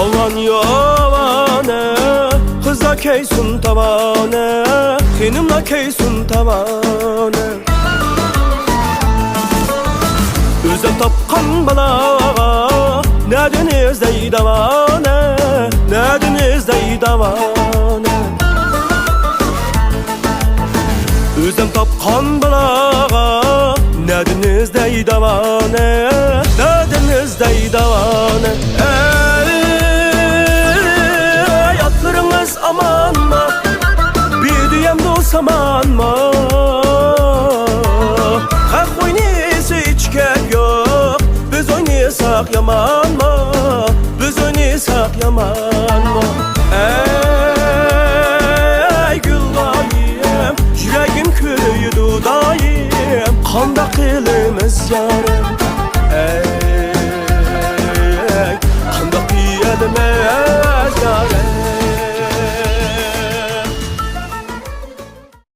Aman yavane Kıza keysun tavane Tenimla keysun tavane Özüm tapkan balağa Nediniz dey davane Nediniz dey davane Özüm tapkan balağa Nediniz dey davane Nediniz dey davane Ey atlarınız aman mı Bir diyem dost aman mı Hak oynayısı hiç kek yok Biz oynayasak yaman mı Biz oynayasak yaman mı Ey güllayım Yüreğim köyü dudayım Kanda kılımız yar